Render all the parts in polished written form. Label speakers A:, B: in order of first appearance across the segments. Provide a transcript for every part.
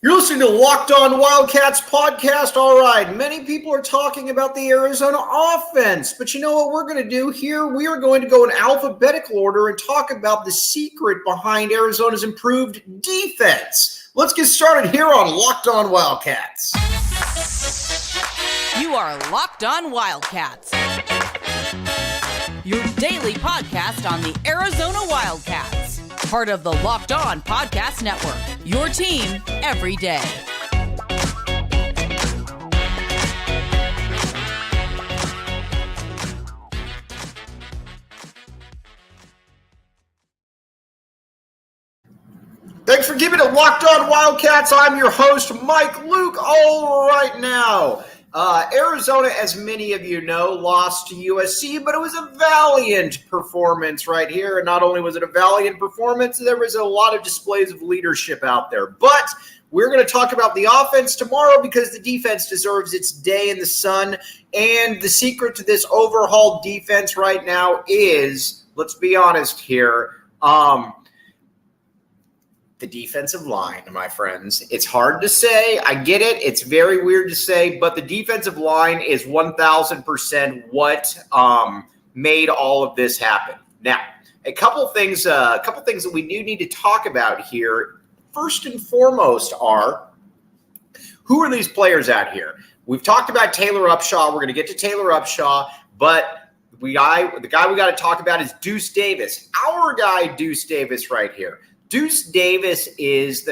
A: You're listening to Locked On Wildcats podcast. All right, many people are talking about the Arizona offense, but you know what we're going to do here? We are going to go in alphabetical order and talk about the secret behind Arizona's improved defense. Let's get started here on Locked On Wildcats.
B: You are Locked On Wildcats, your daily podcast on the Arizona Wildcats. Part of the Locked On Podcast Network, your team every day.
A: Thanks for giving it Locked On Wildcats. I'm your host, Mike Luke. All right now, Arizona, as many of you know, lost to USC, but it was a valiant performance right here. And not only was it a valiant performance, there was a lot of displays of leadership out there. But we're going to talk about the offense tomorrow because the defense deserves its day in the sun. And the secret to this overhauled defense right now is, let's be honest here, the defensive line, my friends. It's hard to say. I get it. It's very weird to say, but the defensive line is 1,000% what made all of this happen. Now, a couple things that we do need to talk about here. First and foremost are, who are these players out here? We've talked about Taylor Upshaw. We're going to get to Taylor Upshaw, but the guy we got to talk about is Deuce Davis. Our guy, Deuce Davis, right here. Deuce Davis is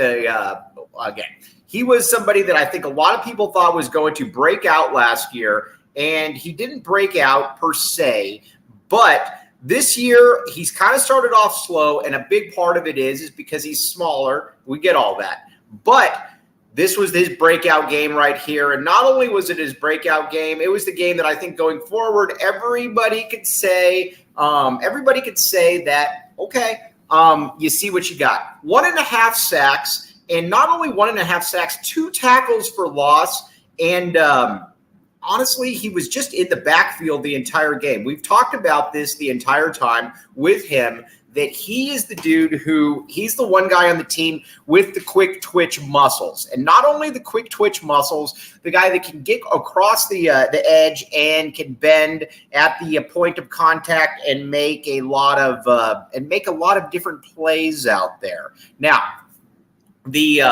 A: he was somebody that I think a lot of people thought was going to break out last year, and he didn't break out per se, but this year he's kind of started off slow, and a big part of it is because he's smaller. We get all that, but this was his breakout game right here, and not only was it his breakout game, it was the game that I think going forward, everybody could say that, okay, you see what you got. 1.5 sacks, and not only 1.5 sacks, 2 tackles for loss, and honestly, he was just in the backfield the entire game. We've talked about this the entire time with him, that he is the dude he's the one guy on the team with the quick twitch muscles. And not only the quick twitch muscles, the guy that can get across the edge and can bend at the point of contact and make a lot of different plays out there. Now, the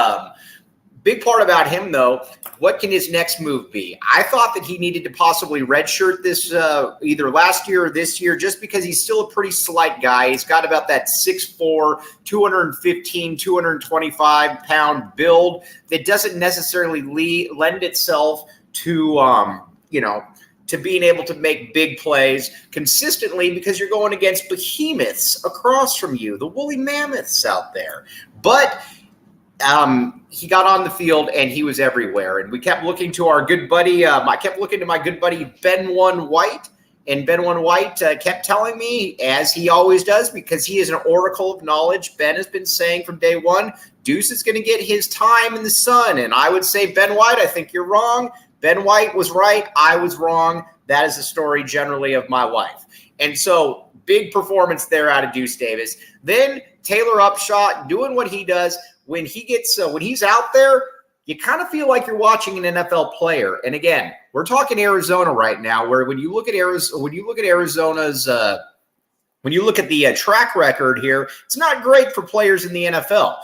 A: big part about him, though, what can his next move be? I thought that he needed to possibly redshirt this either last year or this year, just because he's still a pretty slight guy. He's got about that 6'4", 215, 225-pound build that doesn't necessarily lend itself to, to being able to make big plays consistently, because you're going against behemoths across from you, the woolly mammoths out there. But he got on the field and he was everywhere. And we kept looking to our good buddy. I kept looking to my good buddy, Ben One White. And Ben One White kept telling me, as he always does, because he is an oracle of knowledge, Ben has been saying from day one, Deuce is going to get his time in the sun. And I would say, Ben White, I think you're wrong. Ben White was right. I was wrong. That is the story generally of my life. And so big performance there out of Deuce Davis. Then Taylor Upshaw doing what he does. When he's out there, you kind of feel like you're watching an NFL player. And again, we're talking Arizona right now, where when you look at Arizona's the track record here, it's not great for players in the NFL.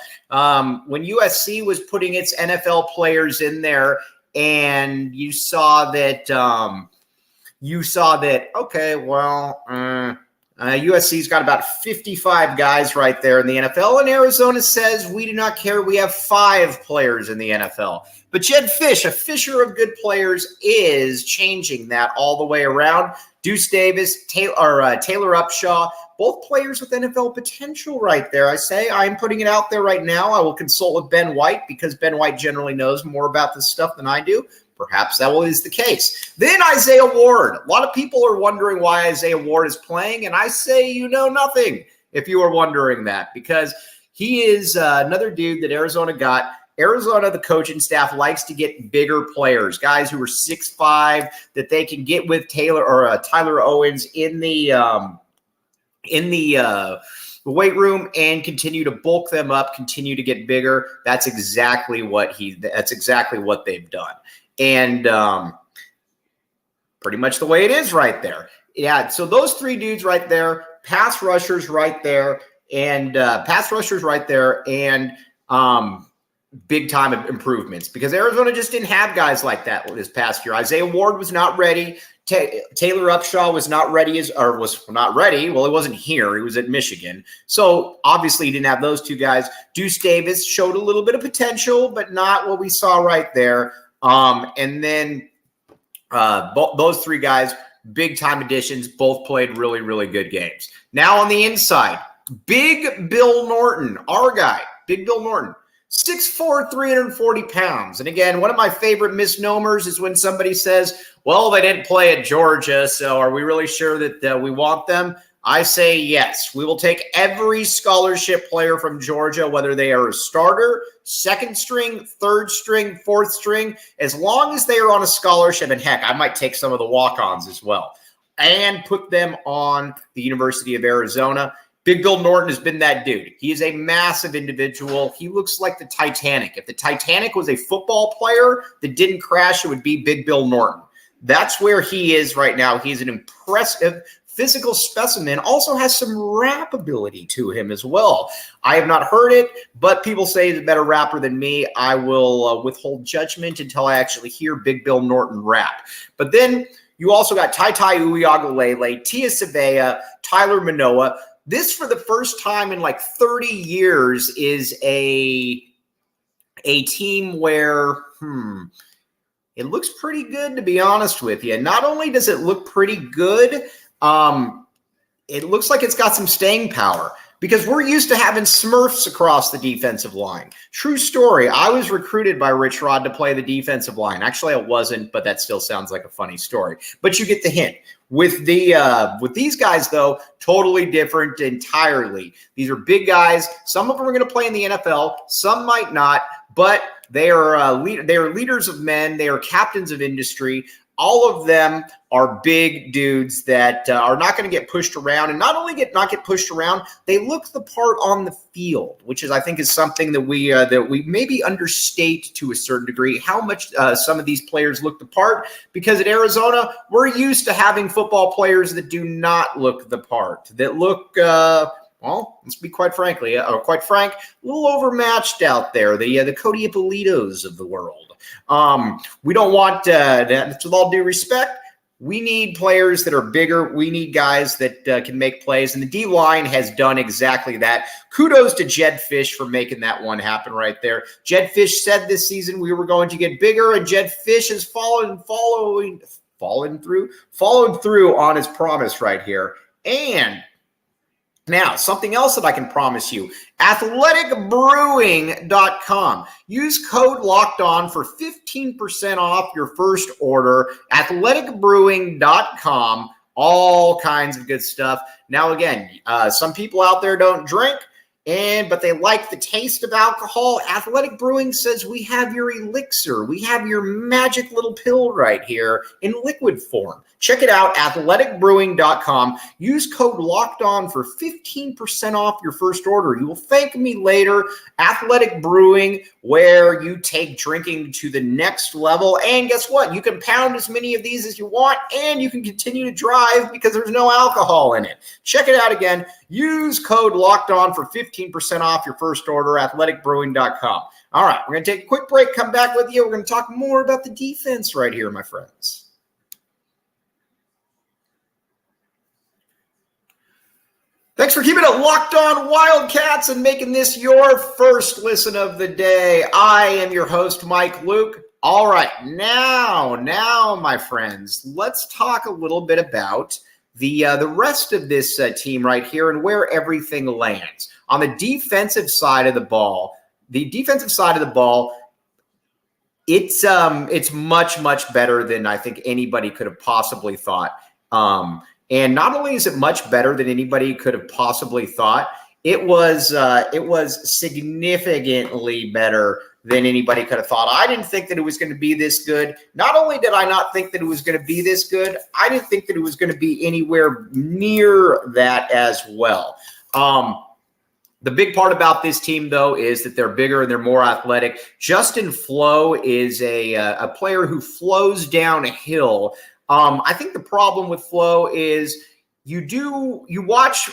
A: When USC was putting its NFL players in there, and you saw that, okay, well, USC's got about 55 guys right there in the NFL, and Arizona says, we do not care. We have 5 players in the NFL. But Jed Fish, a fisher of good players, is changing that all the way around. Deuce Davis, Taylor Upshaw, both players with NFL potential right there. I say I'm putting it out there right now. I will consult with Ben White, because Ben White generally knows more about this stuff than I do. Perhaps that is the case. Then Isaiah Ward. A lot of people are wondering why Isaiah Ward is playing, and I say you know nothing if you are wondering that, because he is another dude that Arizona got. Arizona, the coaching staff, likes to get bigger players, guys who are 6'5", that they can get with Tyler Owens in the the weight room and continue to bulk them up, continue to get bigger. That's exactly what they've done. And pretty much the way it is right there. Yeah, so those three dudes right there, pass rushers right there, and big time improvements, because Arizona just didn't have guys like that this past year. Isaiah Ward was not ready. Taylor Upshaw was not ready was not ready. Well, he wasn't here. He was at Michigan. So obviously he didn't have those two guys. Deuce Davis showed a little bit of potential, but not what we saw right there. And then those three guys, big time additions, both played really, really good games. Now on the inside, Big Bill Norton, our guy, Big Bill Norton. 6'4", 340 pounds. And again, one of my favorite misnomers is when somebody says, well, they didn't play at Georgia, so are we really sure that we want them? I say yes. We will take every scholarship player from Georgia, whether they are a starter, second string, third string, fourth string, as long as they are on a scholarship. And heck, I might take some of the walk-ons as well and put them on the University of Arizona. Big Bill Norton has been that dude. He is a massive individual. He looks like the Titanic. If the Titanic was a football player that didn't crash, it would be Big Bill Norton. That's where he is right now. He's an impressive physical specimen, also has some rap ability to him as well. I have not heard it, but people say he's a better rapper than me. I will withhold judgment until I actually hear Big Bill Norton rap. But then you also got Tai Uiagalelei, Tia Savea, Tyler Manoa. This, for the first time in like 30 years, is a team where, it looks pretty good, to be honest with you. Not only does it look pretty good, it looks like it's got some staying power, because we're used to having Smurfs across the defensive line. True story. I was recruited by Rich Rod to play the defensive line. Actually, I wasn't, but that still sounds like a funny story. But you get the hint. With these guys, though, totally different entirely. These are big guys. Some of them are going to play in the NFL. Some might not, but they are leaders of men. They are captains of industry. All of them are big dudes that are not going to get pushed around, and not only not get pushed around, they look the part on the field, which is, I think, is something that we maybe understate to a certain degree, how much some of these players look the part. Because at Arizona, we're used to having football players that do not look the part, that look. Well, let's be quite frank, a little overmatched out there. The Cody Ippolitos of the world. We don't want that. With all due respect, we need players that are bigger. We need guys that can make plays, and the D-line has done exactly that. Kudos to Jedd Fisch for making that one happen right there. Jedd Fisch said this season we were going to get bigger, and Jedd Fisch has followed through on his promise right here. And now, something else that I can promise you, athleticbrewing.com. Use code LOCKEDON for 15% off your first order. athleticbrewing.com. All kinds of good stuff. Now, again, some people out there don't drink, but they like the taste of alcohol. Athletic Brewing says we have your elixir. We have your magic little pill right here in liquid form. Check it out, athleticbrewing.com. Use code LOCKEDON for 15% off your first order. You will thank me later. Athletic Brewing, where you take drinking to the next level. And guess what? You can pound as many of these as you want, and you can continue to drive because there's no alcohol in it. Check it out again. Use code LOCKEDON for 15% off your first order, athleticbrewing.com. All right, we're going to take a quick break, come back with you. We're going to talk more about the defense right here, my friends. Thanks for keeping it locked on Wildcats and making this your first listen of the day. I am your host, Mike Luke. All right, now, my friends, let's talk a little bit about the rest of this team right here and where everything lands. On the defensive side of the ball, it's much, much better than I think anybody could have possibly thought. And not only is it much better than anybody could have possibly thought, it was significantly better than anybody could have thought. I didn't think that it was going to be this good. Not only did I not think that it was going to be this good, I didn't think that it was going to be anywhere near that as well. The big part about this team, though, is that they're bigger and they're more athletic. Justin Flowe is a player who flows down a hill. I think the problem with Flowe is you watch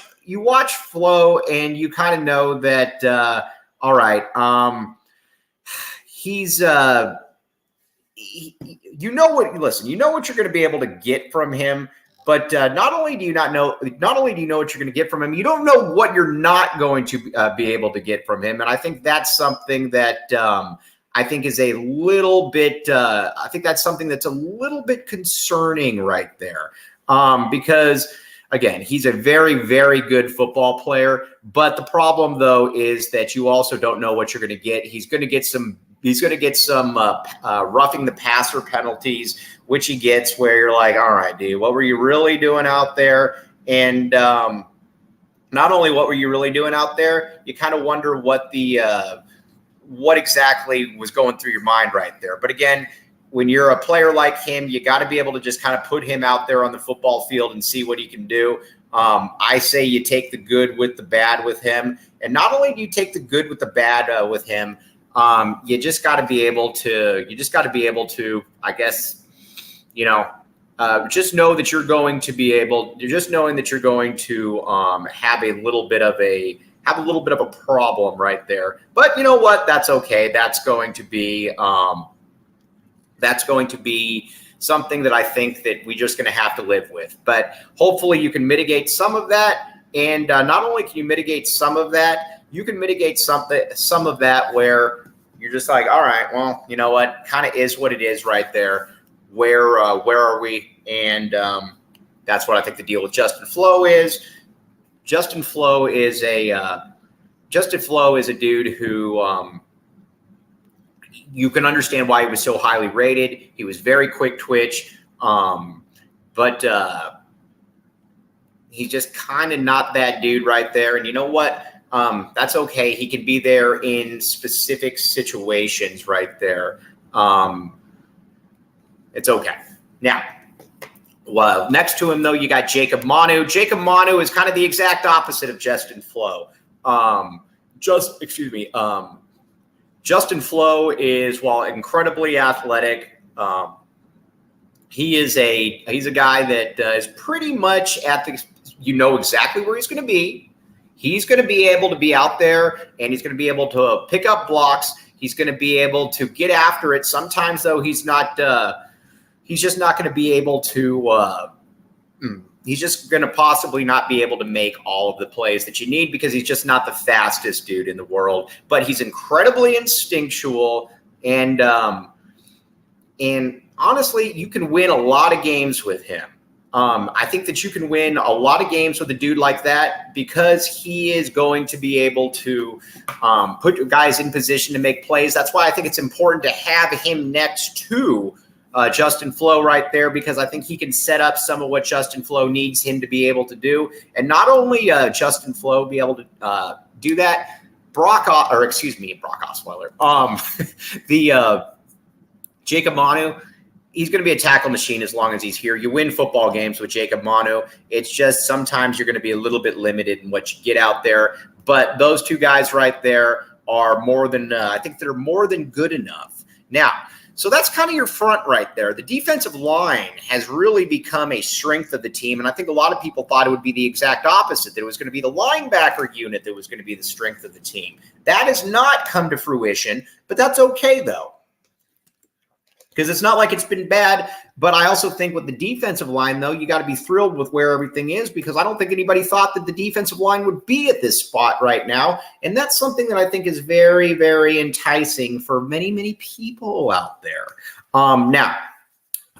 A: Flowe and you kind of know that all right, he's you know what you're going to be able to get from him. But not only do you know what you're going to get from him, you don't know what you're not going to be able to get from him. And I think that's something that I think is a little bit. I think that's something that's a little bit concerning right there, because again, he's a very, very good football player. But the problem, though, is that you also don't know what you're going to get. He's going to get some roughing the passer penalties, which he gets, where you're like, all right, dude, what were you really doing out there? And not only what were you really doing out there, you kind of wonder what exactly was going through your mind right there. But again, when you're a player like him, you got to be able to just kind of put him out there on the football field and see what he can do. I say you take the good with the bad with him. And not only do you take the good with the bad with him, you just got to be able to, I guess, just know that you're going to be able, just knowing that you're going to have a little bit of a problem right there. But you know what? That's okay. That's going to be something that I think that we're just going to have to live with. But hopefully you can mitigate some of that. And not only can you mitigate some of that, you can mitigate some of that where you're just like, all right, well, you know what? Kind of is what it is right there. Where are we? And that's what I think the deal with Justin Flowe is. Justin Flowe is a dude who you can understand why he was so highly rated. He was very quick twitch, but he's just kind of not that dude right there. And you know what? That's okay. He can be there in specific situations right there. It's okay. Now, well, next to him, though, you got Jacob Manu. Jacob Manu is kind of the exact opposite of Justin Flowe. Justin Flowe is, while incredibly athletic, he's a guy that is pretty much exactly where he's going to be. He's going to be able to be out there, and he's going to be able to pick up blocks. He's going to be able to get after it. Sometimes, though, he's just not going to be able to he's just going to possibly not be able to make all of the plays that you need because he's just not the fastest dude in the world. But he's incredibly instinctual, and honestly, you can win a lot of games with him. I think that you can win a lot of games with a dude like that because he is going to be able to put guys in position to make plays. That's why I think it's important to have him next to Justin Flowe right there, because I think he can set up some of what Justin Flowe needs him to be able to do. And not only Justin Flowe be able to do that, Brock Osweiler, Jacob Manu, he's going to be a tackle machine as long as he's here. You win football games with Jacob Manu. It's just sometimes you're going to be a little bit limited in what you get out there. But those two guys right there are more than I think they're more than good enough. Now, so that's kind of your front right there. The defensive line has really become a strength of the team, and I think a lot of people thought it would be the exact opposite, that it was going to be the linebacker unit that was going to be the strength of the team. That has not come to fruition, but that's okay, though, because it's not like it's been bad. But I also think with the defensive line, though, you got to be thrilled with where everything is, because I don't think anybody thought that the defensive line would be at this spot right now. And that's something that I think is very, very enticing for many, many people out there. Now,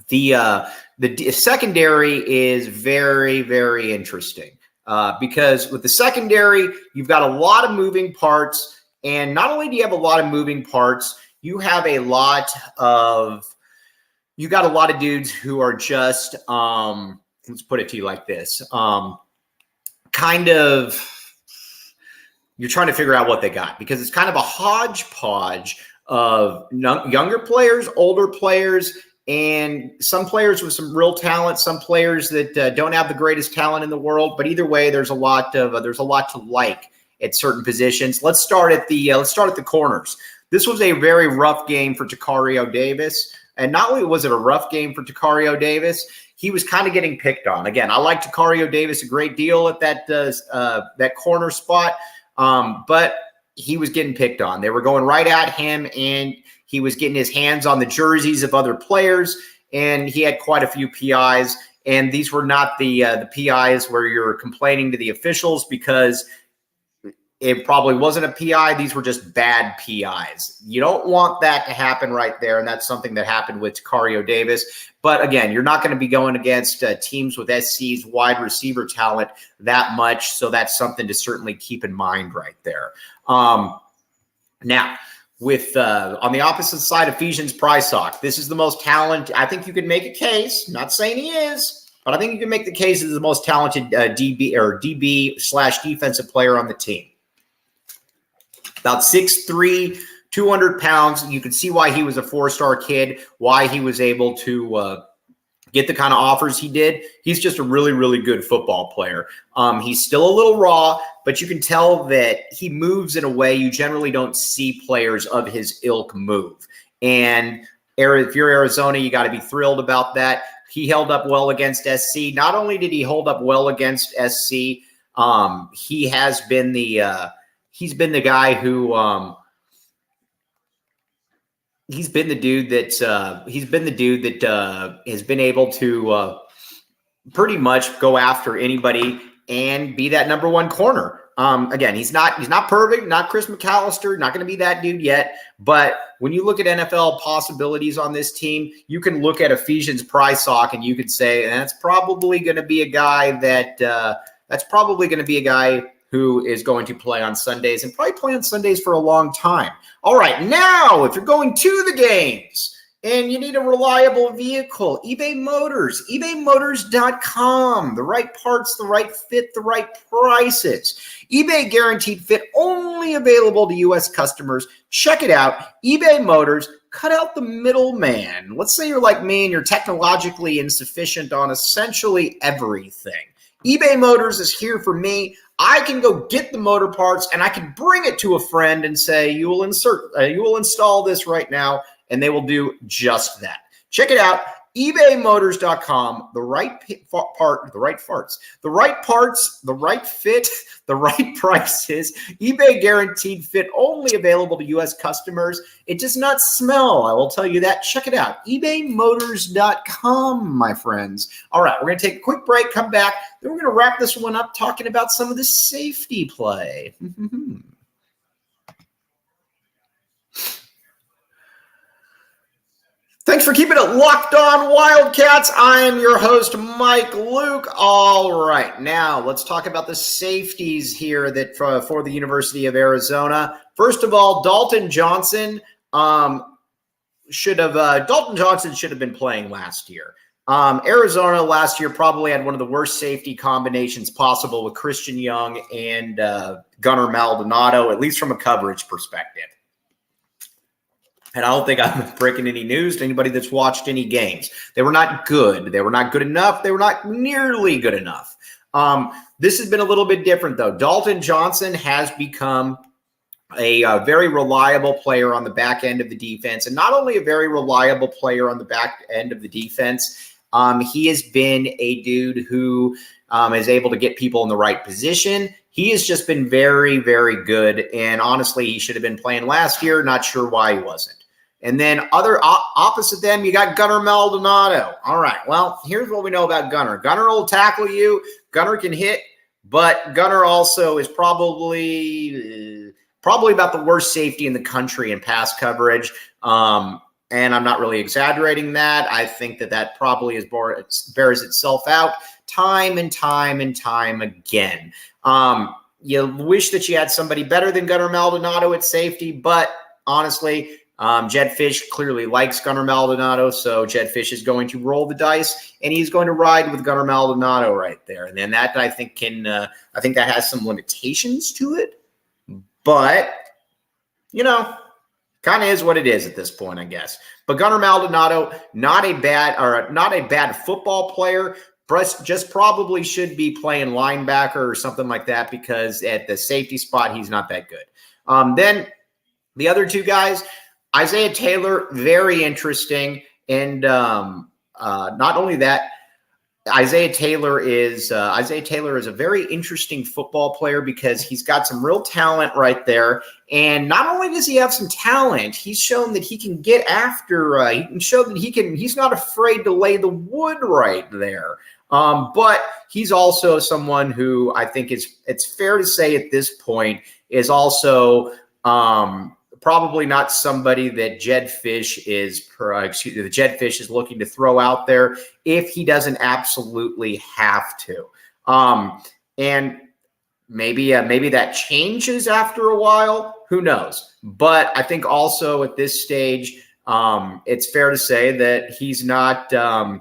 A: the secondary is very, very interesting because with the secondary, you've got a lot of moving parts. And not only do you have a lot of moving parts, you have a lot of dudes who are just, let's put it to you like this, kind of, you're trying to figure out what they got, because it's kind of a hodgepodge of younger players, older players, and some players with some real talent, some players that don't have the greatest talent in the world. But either way, there's a lot to like. at certain positions. Let's start at the corners. This was a very rough game for Tacario Davis. And not only was it a rough game for Tacario Davis, he was kind of getting picked on. Again, I like Tacario Davis a great deal at that corner spot, but he was getting picked on. They were going right at him, and he was getting his hands on the jerseys of other players, and he had quite a few PIs. And these were not the PIs where you're complaining to the officials because it probably wasn't a PI. These were just bad PIs. You don't want that to happen right there, and that's something that happened with Tacario Davis. But again, you're not going to be going against teams with SC's wide receiver talent that much, so that's something to certainly keep in mind right there. Now, with on the opposite side, Ephesians Prysock. This is the most talented. I think you could make a case. Not saying he is, but I think you can make the case as the most talented DB/defensive player on the team. About 6'3", 200 pounds. You can see why he was a four-star kid, why he was able to get the kind of offers he did. He's just a really, really good football player. He's still a little raw, but you can tell that he moves in a way you generally don't see players of his ilk move. And if you're Arizona, you got to be thrilled about that. He held up well against SC. Not only did he hold up well against SC, he has been he's been the guy who he's been the dude that has been able to pretty much go after anybody and be that number one corner. Again, he's not perfect, not Chris McAllister, not going to be that dude yet. But when you look at NFL possibilities on this team, you can look at Ephesians Prysock and you could say that's probably going to be a guy who is going to play on Sundays and probably play on Sundays for a long time. All right, now, if you're going to the games and you need a reliable vehicle, eBay Motors, ebaymotors.com. The right parts, the right fit, the right prices. eBay Guaranteed Fit, only available to U.S. customers. Check it out. eBay Motors, cut out the middleman. Let's say you're like me and you're technologically insufficient on essentially everything. eBay Motors is here for me. I can go get the motor parts and I can bring it to a friend and say, you will install this right now, and they will do just that. Check it out. ebaymotors.com. The right part, the right farts, the right parts, the right fit, the right prices. eBay Guaranteed Fit, only available to U.S. customers. It does not smell, I will tell you that. Check it out. ebaymotors.com, my friends. All right, we're going to take a quick break, come back. Then we're going to wrap this one up talking about some of the safety play. Thanks for keeping it locked on, Wildcats. I am your host, Mike Luke. All right, now let's talk about the safeties here that for the University of Arizona. First of all, Dalton Johnson should have been playing last year. Arizona last year probably had one of the worst safety combinations possible with Christian Young and Gunnar Maldonado, at least from a coverage perspective. And I don't think I'm breaking any news to anybody that's watched any games. They were not good. They were not good enough. They were not nearly good enough. This has been a little bit different, though. Dalton Johnson has become a very reliable player on the back end of the defense. And not only a very reliable player on the back end of the defense, he has been a dude who is able to get people in the right position. He has just been very, very good. And honestly, he should have been playing last year. Not sure why he wasn't. And then opposite them, you got Gunnar Maldonado. All right, well, here's what we know about Gunnar. Gunnar will tackle you. Gunnar can hit, but Gunnar also is probably about the worst safety in the country in pass coverage. And I'm not really exaggerating that. I think that probably bears itself out time and time and time again. You wish that you had somebody better than Gunnar Maldonado at safety, but honestly, Jed Fish clearly likes Gunnar Maldonado, so Jed Fish is going to roll the dice, and he's going to ride with Gunnar Maldonado right there. And then that I think that has some limitations to it, but kind of is what it is at this point, I guess. But Gunnar Maldonado, not a bad football player, just probably should be playing linebacker or something like that, because at the safety spot, he's not that good. Then the other two guys, Isaiah Taylor, very interesting. And not only that, Isaiah Taylor is a very interesting football player because he's got some real talent right there. And not only does he have some talent, he's shown that he can get after. He can show that he's not afraid to lay the wood right there. But he's also someone who I think it's fair to say at this point is also probably not somebody that Jedd Fish is looking to throw out there if he doesn't absolutely have to. And maybe that changes after a while. Who knows? But I think also at this stage, it's fair to say that he's not that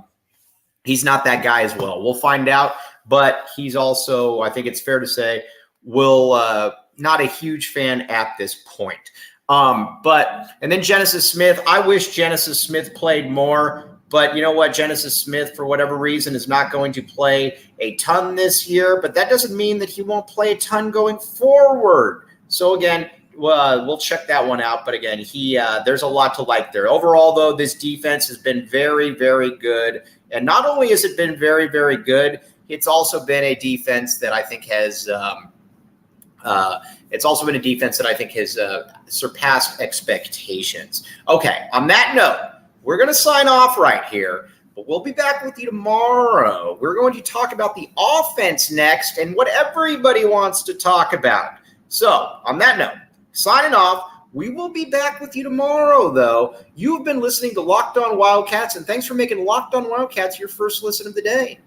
A: guy as well. We'll find out. But he's also, I think it's fair to say, not a huge fan at this point. And then Genesis Smith, I wish Genesis Smith played more, but you know what? Genesis Smith, for whatever reason, is not going to play a ton this year, but that doesn't mean that he won't play a ton going forward. So again, we'll check that one out. But again, there's a lot to like there. Overall, though, this defense has been very, very good. And not only has it been very, very good, it's also been a defense that I think has surpassed expectations. Okay, on that note, we're going to sign off right here, but we'll be back with you tomorrow. We're going to talk about the offense next and what everybody wants to talk about. So, on that note, signing off. We will be back with you tomorrow, though. You've been listening to Locked On Wildcats, and thanks for making Locked On Wildcats your first listen of the day.